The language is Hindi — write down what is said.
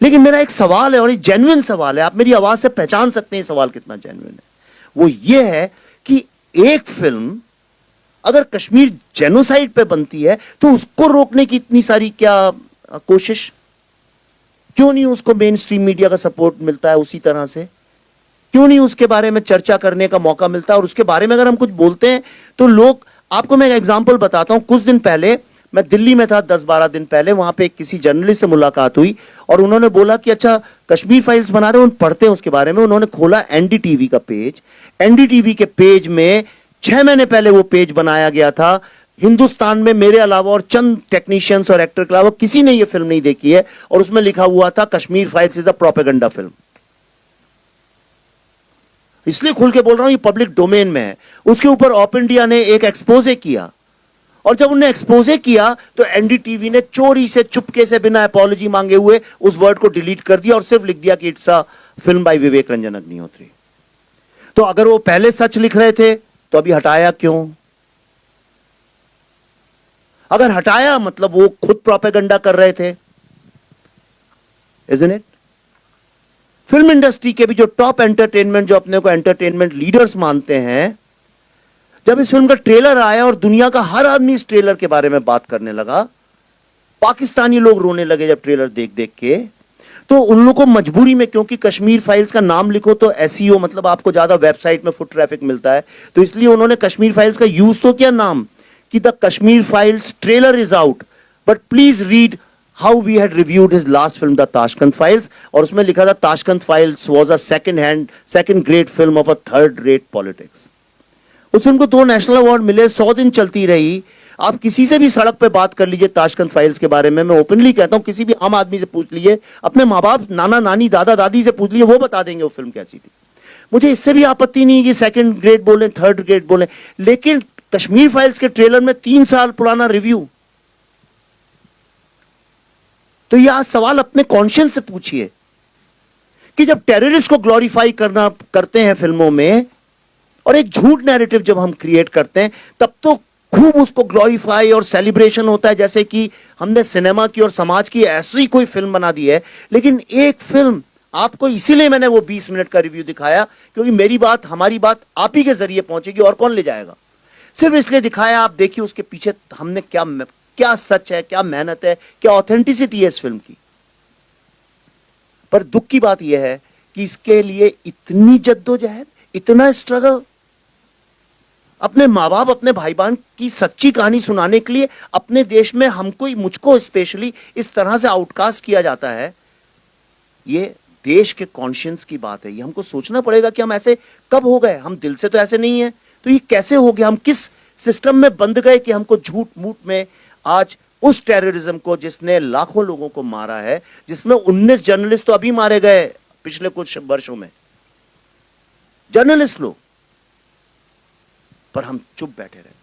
लेकिन मेरा एक सवाल है, और ये जेन्युइन सवाल है, आप मेरी आवाज से पहचान सकते हैं सवाल कितना जेन्युइन है। वो ये है कि एक फिल्म अगर कश्मीर जेनोसाइड पे बनती है तो उसको रोकने की इतनी सारी क्या कोशिश, क्यों नहीं उसको मेन स्ट्रीम मीडिया का सपोर्ट मिलता है उसी तरह से? क्यों नहीं उसके बारे में चर्चा करने का मौका मिलता है? और उसके बारे में अगर हम कुछ बोलते हैं तो लोग, आपको मैं एक एग्जांपल बताता हूं। कुछ दिन पहले मैं दिल्ली में था, 10-12 दिन पहले, वहां पे किसी जर्नलिस्ट से मुलाकात हुई और उन्होंने बोला कि अच्छा कश्मीर फाइल्स बना रहे हो, पढ़ते हैं उसके बारे में। उन्होंने खोला एनडीटीवी का पेज। एनडीटीवी के पेज में 6 महीने पहले वो पेज बनाया गया था। हिंदुस्तान में मेरे अलावा और चंद टेक्नीशियंस और एक्टर के अलावा किसी ने ये फिल्म नहीं देखी है, और उसमें लिखा हुआ था Kashmir files is a propaganda film. इसलिए खुल के बोल रहा हूं, ये पब्लिक डोमेन में है। उसके ऊपर ऑप इंडिया ने एक एक्सपोजे किया, और जब उन्होंने एक्सपोजे किया तो एनडीटीवी ने चोरी से, चुपके से, बिना अपॉलॉजी मांगे हुए उस वर्ड को डिलीट कर दिया और सिर्फ लिख दिया कि इट्स अ फिल्म बाय विवेक रंजन अग्निहोत्री। तो अगर वो पहले सच लिख रहे थे तो अभी हटाया क्यों? अगर हटाया मतलब वो खुद प्रोपेगेंडा कर रहे थे, इज़न्ट इट? फिल्म इंडस्ट्री के भी जो टॉप एंटरटेनमेंट, जो अपने को एंटरटेनमेंट लीडर्स मानते हैं, जब इस फिल्म का ट्रेलर आया और दुनिया का हर आदमी इस ट्रेलर के बारे में बात करने लगा, पाकिस्तानी लोग रोने लगे जब ट्रेलर देख देख के, तो उन लोगों को मजबूरी में, क्योंकि कश्मीर फाइल्स का नाम लिखो तो एसईओ मतलब आपको ज्यादा वेबसाइट में फुट ट्रैफिक मिलता है, तो इसलिए उन्होंने कश्मीर फाइल्स का यूज तो किया नाम कि the Kashmir files trailer is out, but please read how we had reviewed his last film the Tashkent files, और उसमें लिखा था Tashkent files was a second great film of a third rate politics. उस फिल्म को 2 नेशनल अवार्ड मिले, 100 दिन चलती रही। आप किसी से भी सड़क पे बात कर लीजिए ताशकंद फाइल्स के बारे में, मैं ओपनली कहता हूं, किसी भी आम आदमी से पूछ लीजिए, अपने माँ बाप, नाना नानी, दादा दादी से पूछ लीजिए, वो बता देंगे वो फिल्म कैसी थी। मुझे इससे भी आपत्ति नहीं कि सेकंड ग्रेड बोले, थर्ड ग्रेड बोले, लेकिन कश्मीर फाइल्स के ट्रेलर में 3 साल पुराना रिव्यू। तो ये आज सवाल अपने कॉन्शियंस से पूछिए कि जब टेररिस्ट को ग्लोरीफाई करते हैं फिल्मों में, और एक झूठ नैरेटिव जब हम क्रिएट करते हैं, तब तो खूब उसको ग्लोरीफाई और सेलिब्रेशन होता है, जैसे कि हमने सिनेमा की और समाज की ऐसी कोई फिल्म बना दी है। लेकिन एक फिल्म आपको, इसीलिए मैंने वो 20 मिनट का रिव्यू दिखाया, क्योंकि मेरी बात, हमारी बात आप ही के जरिए पहुंचेगी, और कौन ले जाएगा। सिर्फ इसलिए दिखाया, आप देखिए उसके पीछे हमने क्या सच है, क्या मेहनत है, क्या ऑथेंटिसिटी है इस फिल्म की। पर दुख की बात यह है कि इसके लिए इतनी जद्दोजहद, इतना स्ट्रगल, अपने माँ बाप, अपने भाई बहन की सच्ची कहानी सुनाने के लिए अपने देश में हमको, मुझको स्पेशली, इस तरह से आउटकास्ट किया जाता है। ये देश के कॉन्शियंस की बात है। ये हमको सोचना पड़ेगा कि हम ऐसे कब हो गए। हम दिल से तो ऐसे नहीं है, तो ये कैसे हो गया? हम किस सिस्टम में बंद गए कि हमको झूठ मूठ में आज उस टेररिज्म को, जिसने लाखों लोगों को मारा है, जिसमें 19 जर्नलिस्ट तो अभी मारे गए पिछले कुछ वर्षों में, जर्नलिस्ट लोग, पर हम चुप बैठे रहते।